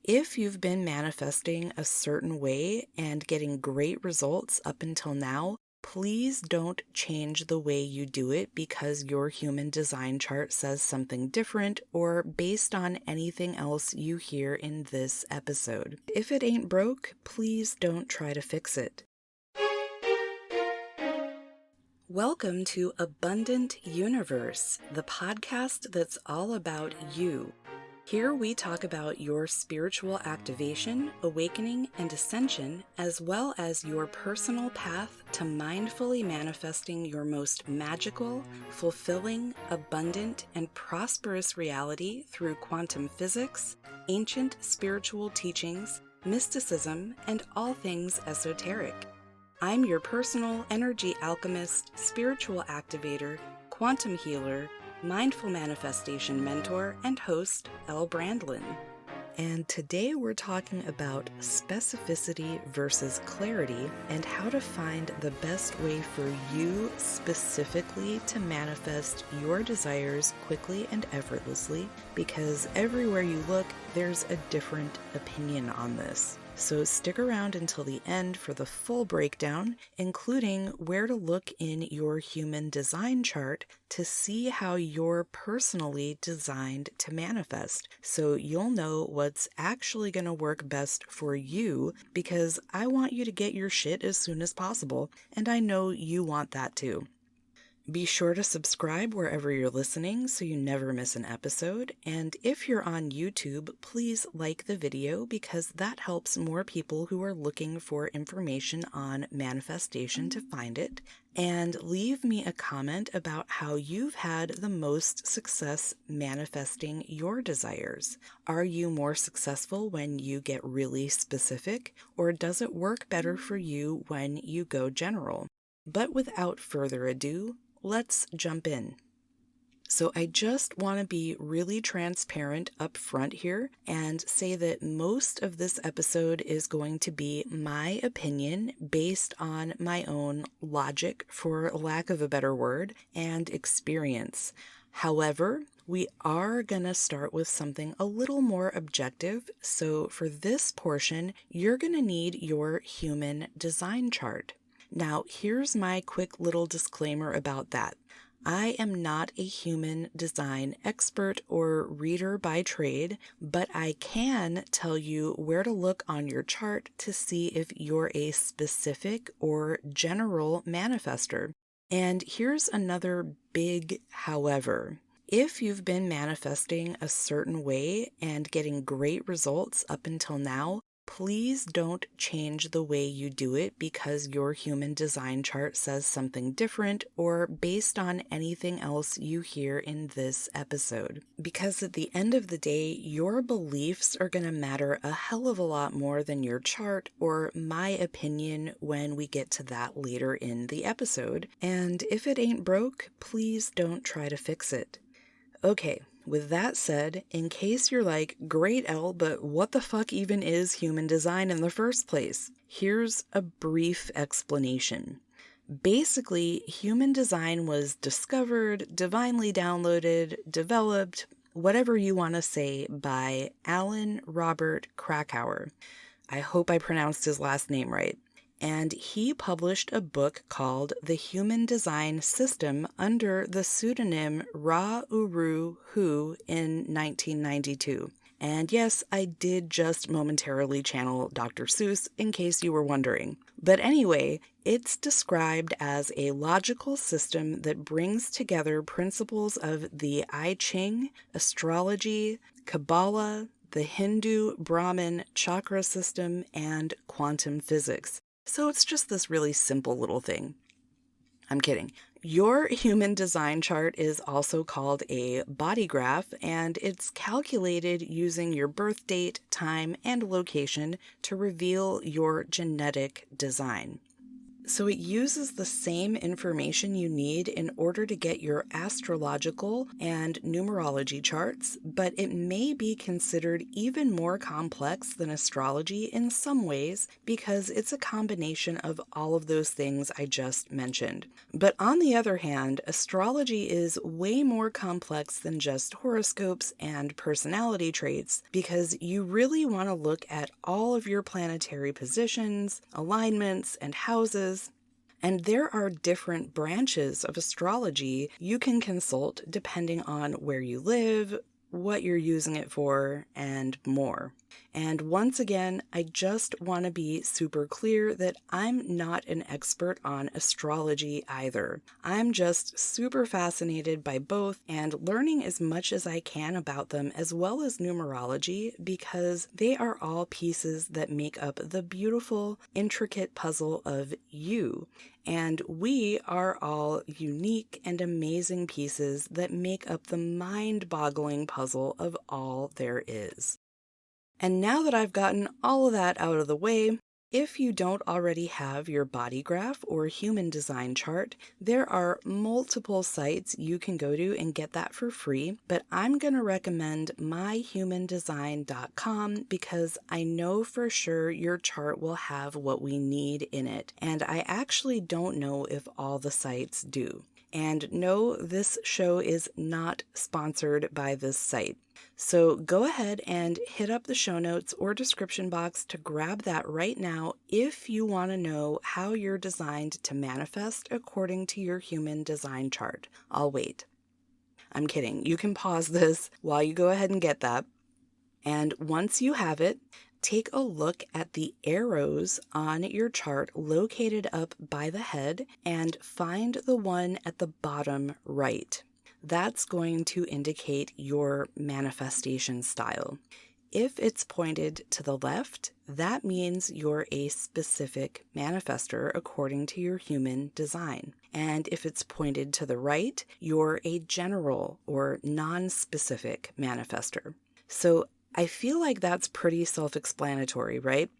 If you've been manifesting a certain way and getting great results up until now, please don't change the way you do it because your human design chart says something different or based on anything else you hear in this episode. If it ain't broke, please don't try to fix it. Welcome to Abundant Universe, the podcast that's all about you. Here we talk about your spiritual activation, awakening, and ascension, as well as your personal path to mindfully manifesting your most magical, fulfilling, abundant, and prosperous reality through quantum physics, ancient spiritual teachings, mysticism, and all things esoteric. I'm your personal energy alchemist, spiritual activator, quantum healer, mindful manifestation mentor, and host, Elle Brandlin. And today we're talking about specificity versus clarity and how to find the best way for you specifically to manifest your desires quickly and effortlessly, because everywhere you look, there's a different opinion on this. So stick around until the end for the full breakdown, including where to look in your human design chart to see how you're personally designed to manifest, so you'll know what's actually going to work best for you, because I want you to get your shit as soon as possible, and I know you want that too. Be sure to subscribe wherever you're listening so you never miss an episode. And if you're on YouTube, please like the video because that helps more people who are looking for information on manifestation to find it. And leave me a comment about how you've had the most success manifesting your desires. Are you more successful when you get really specific, or does it work better for you when you go general? But without further ado, let's jump in. So I just want to be really transparent up front here and say that most of this episode is going to be my opinion based on my own logic, for lack of a better word, and experience. However, we are going to start with something a little more objective. So for this portion, you're going to need your human design chart. Now, here's my quick little disclaimer about that. I am not a human design expert or reader by trade, but I can tell you where to look on your chart to see if you're a specific or general manifester. And here's another big however. If you've been manifesting a certain way and getting great results up until now, please don't change the way you do it because your human design chart says something different or based on anything else you hear in this episode. Because at the end of the day, your beliefs are going to matter a hell of a lot more than your chart or my opinion when we get to that later in the episode. And if it ain't broke, please don't try to fix it. Okay. With that said, in case you're like, great Elle, but what the fuck even is human design in the first place? Here's a brief explanation. Basically, human design was discovered, divinely downloaded, developed, whatever you want to say, by Alan Robert Krakauer. I hope I pronounced his last name right. And he published a book called The Human Design System under the pseudonym Ra Uru Hu in 1992. And yes, I did just momentarily channel Dr. Seuss in case you were wondering. But anyway, it's described as a logical system that brings together principles of the I Ching, astrology, Kabbalah, the Hindu Brahmin chakra system, and quantum physics. So it's just this really simple little thing. I'm kidding. Your human design chart is also called a body graph, and it's calculated using your birth date, time, and location to reveal your genetic design. So it uses the same information you need in order to get your astrological and numerology charts, but it may be considered even more complex than astrology in some ways because it's a combination of all of those things I just mentioned. But on the other hand, astrology is way more complex than just horoscopes and personality traits because you really want to look at all of your planetary positions, alignments, and houses. And there are different branches of astrology you can consult depending on where you live, what you're using it for, and more. And once again, I just want to be super clear that I'm not an expert on astrology either. I'm just super fascinated by both and learning as much as I can about them, as well as numerology, because they are all pieces that make up the beautiful, intricate puzzle of you. And we are all unique and amazing pieces that make up the mind-boggling puzzle of all there is. And now that I've gotten all of that out of the way, if you don't already have your body graph or human design chart, there are multiple sites you can go to and get that for free, but I'm going to recommend myhumandesign.com because I know for sure your chart will have what we need in it, and I actually don't know if all the sites do. And no, this show is not sponsored by this site. So go ahead and hit up the show notes or description box to grab that right now if you want to know how you're designed to manifest according to your human design chart. I'll wait. I'm kidding. You can pause this while you go ahead and get that. And once you have it, take a look at the arrows on your chart located up by the head and find the one at the bottom right. That's going to indicate your manifestation style. If it's pointed to the left, that means you're a specific manifester according to your human design. And if it's pointed to the right, you're a general or non-specific manifester. So I feel like that's pretty self-explanatory, right?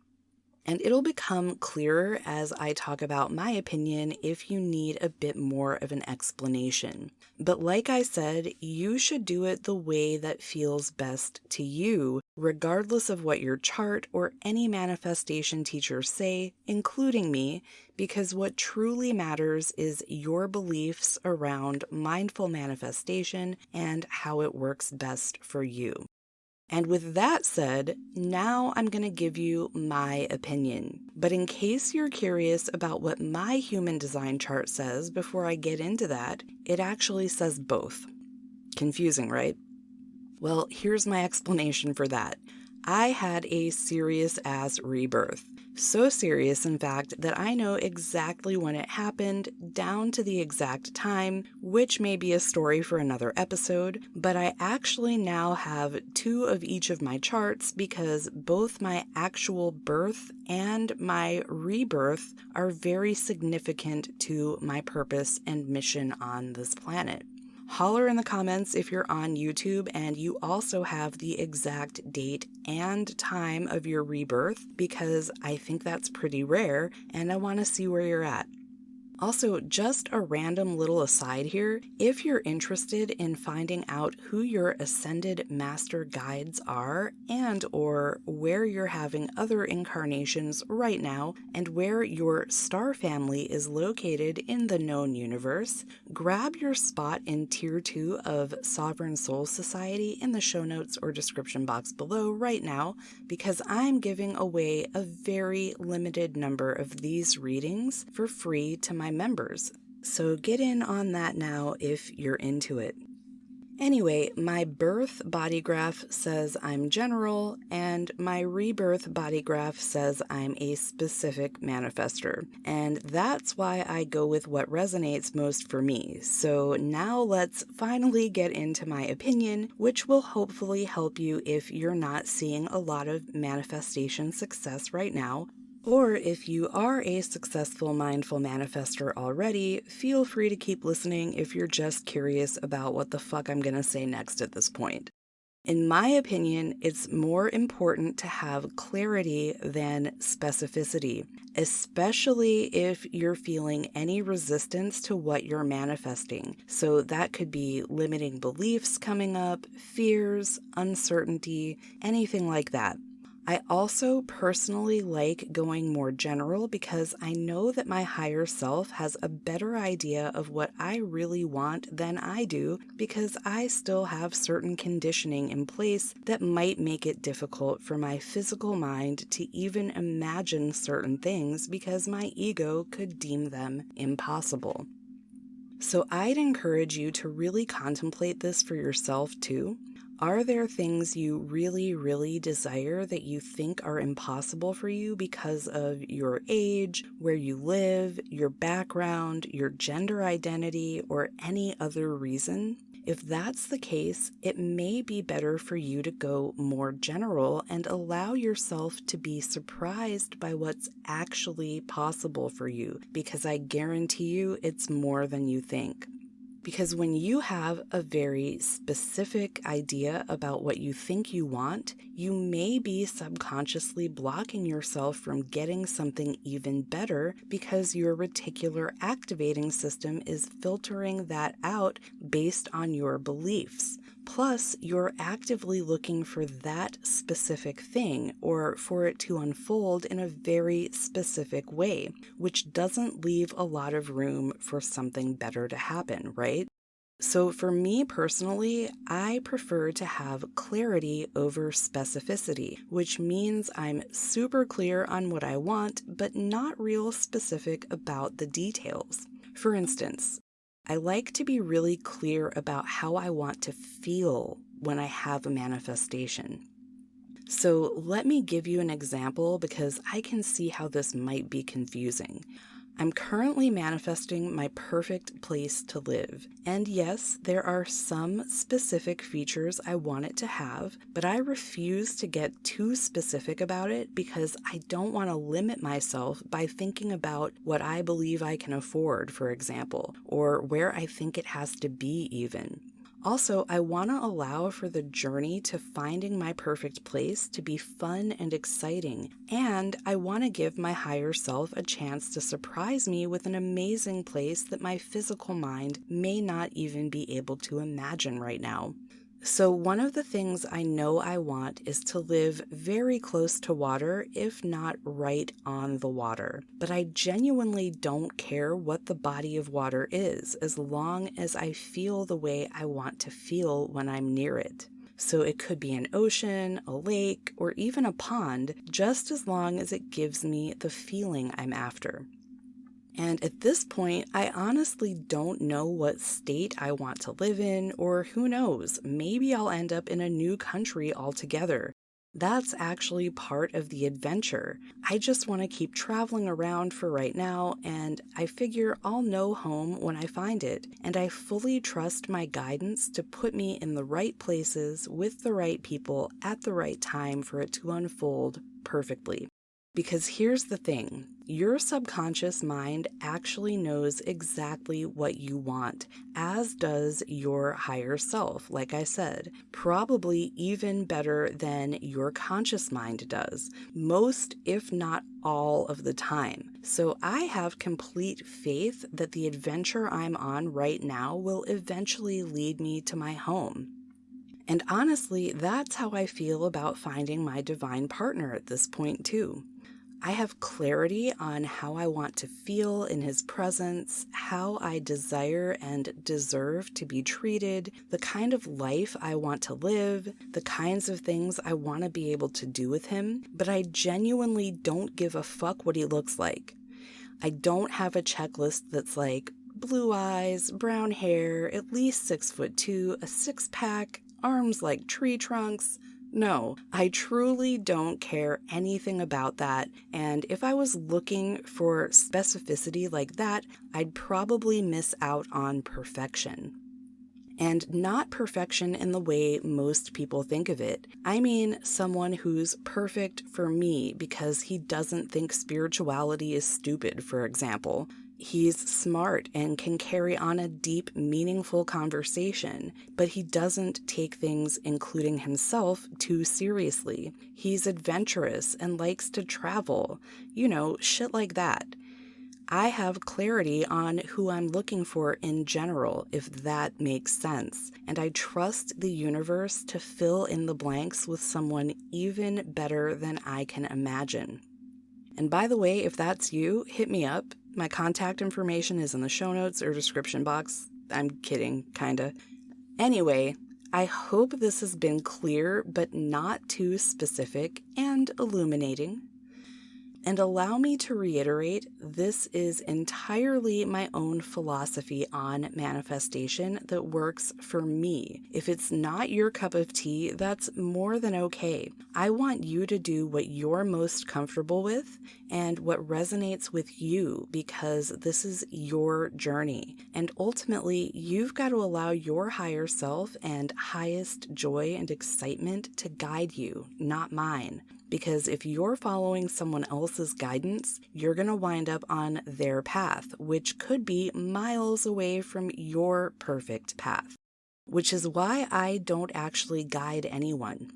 And it'll become clearer as I talk about my opinion if you need a bit more of an explanation. But like I said, you should do it the way that feels best to you, regardless of what your chart or any manifestation teachers say, including me, because what truly matters is your beliefs around mindful manifestation and how it works best for you. And with that said, now I'm going to give you my opinion. But in case you're curious about what my human design chart says before I get into that, it actually says both. Confusing, right? Well, here's my explanation for that. I had a serious-ass rebirth. So serious, in fact, that I know exactly when it happened, down to the exact time, which may be a story for another episode, but I actually now have 2 of each of my charts because both my actual birth and my rebirth are very significant to my purpose and mission on this planet. Holler in the comments if you're on YouTube and you also have the exact date and time of your rebirth, because I think that's pretty rare and I want to see where you're at. Also, just a random little aside here, if you're interested in finding out who your ascended master guides are and or where you're having other incarnations right now and where your star family is located in the known universe, grab your spot in Tier 2 of Sovereign Soul Society in the show notes or description box below right now, because I'm giving away a very limited number of these readings for free to my members, so get in on that now if you're into it. Anyway, my birth body graph says I'm general, and my rebirth body graph says I'm a specific manifester, and that's why I go with what resonates most for me. So now let's finally get into my opinion, which will hopefully help you if you're not seeing a lot of manifestation success right now. Or if you are a successful mindful manifester already, feel free to keep listening if you're just curious about what the fuck I'm gonna say next at this point. In my opinion, it's more important to have clarity than specificity, especially if you're feeling any resistance to what you're manifesting. So that could be limiting beliefs coming up, fears, uncertainty, anything like that. I also personally like going more general because I know that my higher self has a better idea of what I really want than I do, because I still have certain conditioning in place that might make it difficult for my physical mind to even imagine certain things because my ego could deem them impossible. So I'd encourage you to really contemplate this for yourself too. Are there things you really, really desire that you think are impossible for you because of your age, where you live, your background, your gender identity, or any other reason? If that's the case, it may be better for you to go more general and allow yourself to be surprised by what's actually possible for you, because I guarantee you it's more than you think. Because when you have a very specific idea about what you think you want, you may be subconsciously blocking yourself from getting something even better because your reticular activating system is filtering that out based on your beliefs. Plus, you're actively looking for that specific thing or for it to unfold in a very specific way, which doesn't leave a lot of room for something better to happen, right? So for me personally, I prefer to have clarity over specificity, which means I'm super clear on what I want, but not real specific about the details. For instance, I like to be really clear about how I want to feel when I have a manifestation. So let me give you an example because I can see how this might be confusing. I'm currently manifesting my perfect place to live. And yes, there are some specific features I want it to have, but I refuse to get too specific about it because I don't want to limit myself by thinking about what I believe I can afford, for example, or where I think it has to be even. Also, I want to allow for the journey to finding my perfect place to be fun and exciting, and I want to give my higher self a chance to surprise me with an amazing place that my physical mind may not even be able to imagine right now. So one of the things I know I want is to live very close to water, if not right on the water. But I genuinely don't care what the body of water is, as long as I feel the way I want to feel when I'm near it. So it could be an ocean, a lake, or even a pond, just as long as it gives me the feeling I'm after. And at this point, I honestly don't know what state I want to live in, or who knows, maybe I'll end up in a new country altogether. That's actually part of the adventure. I just want to keep traveling around for right now, and I figure I'll know home when I find it, and I fully trust my guidance to put me in the right places with the right people at the right time for it to unfold perfectly. Because here's the thing, your subconscious mind actually knows exactly what you want, as does your higher self, like I said, probably even better than your conscious mind does, most if not all of the time. So I have complete faith that the adventure I'm on right now will eventually lead me to my home. And honestly, that's how I feel about finding my divine partner at this point too. I have clarity on how I want to feel in his presence, how I desire and deserve to be treated, the kind of life I want to live, the kinds of things I want to be able to do with him, but I genuinely don't give a fuck what he looks like. I don't have a checklist that's like blue eyes, brown hair, at least 6'2", a six-pack, arms like tree trunks. No, I truly don't care anything about that, and if I was looking for specificity like that, I'd probably miss out on perfection. And not perfection in the way most people think of it. I mean someone who's perfect for me because he doesn't think spirituality is stupid, for example. He's smart and can carry on a deep, meaningful conversation, but he doesn't take things, including himself, too seriously. He's adventurous and likes to travel, shit like that. I have clarity on who I'm looking for in general, if that makes sense, and I trust the universe to fill in the blanks with someone even better than I can imagine. And by the way, if that's you, hit me up. My contact information is in the show notes or description box. I'm kidding, kinda. Anyway, I hope this has been clear but not too specific and illuminating. And allow me to reiterate, this is entirely my own philosophy on manifestation that works for me. If it's not your cup of tea, that's more than okay. I want you to do what you're most comfortable with and what resonates with you, because this is your journey. And ultimately, you've got to allow your higher self and highest joy and excitement to guide you, not mine. Because if you're following someone else's guidance, you're going to wind up on their path, which could be miles away from your perfect path. Which is why I don't actually guide anyone.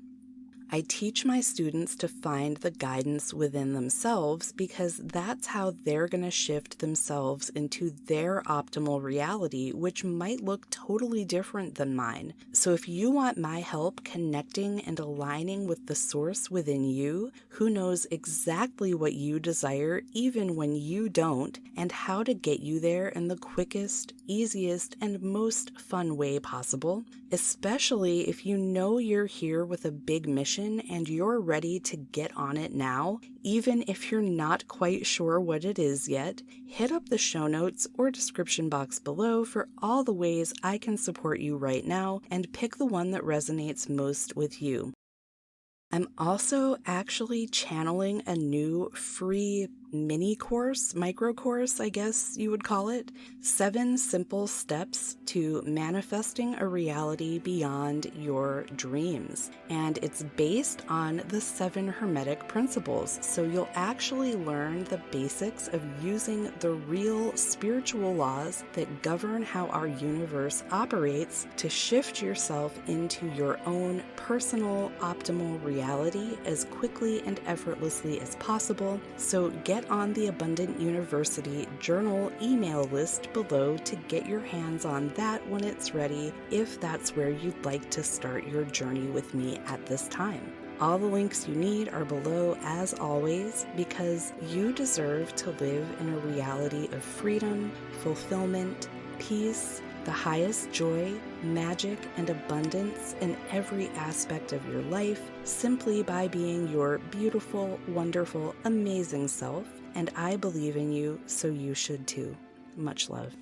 I teach my students to find the guidance within themselves, because that's how they're going to shift themselves into their optimal reality, which might look totally different than mine. So if you want my help connecting and aligning with the source within you, who knows exactly what you desire even when you don't, and how to get you there in the quickest, easiest, and most fun way possible, especially if you know you're here with a big mission and you're ready to get on it now, even if you're not quite sure what it is yet, hit up the show notes or description box below for all the ways I can support you right now, and pick the one that resonates most with you. I'm also actually channeling a new free micro course, I guess you would call it. 7 simple steps to manifesting a reality beyond your dreams. And it's based on the 7 Hermetic principles. So you'll actually learn the basics of using the real spiritual laws that govern how our universe operates to shift yourself into your own personal optimal reality as quickly and effortlessly as possible. So get on the Abundant University Journal email list below to get your hands on that when it's ready, if that's where you'd like to start your journey with me at this time. All the links you need are below as always, because you deserve to live in a reality of freedom, fulfillment, peace, the highest joy, magic, and abundance in every aspect of your life, simply by being your beautiful, wonderful, amazing self. And I believe in you, so you should too. Much love.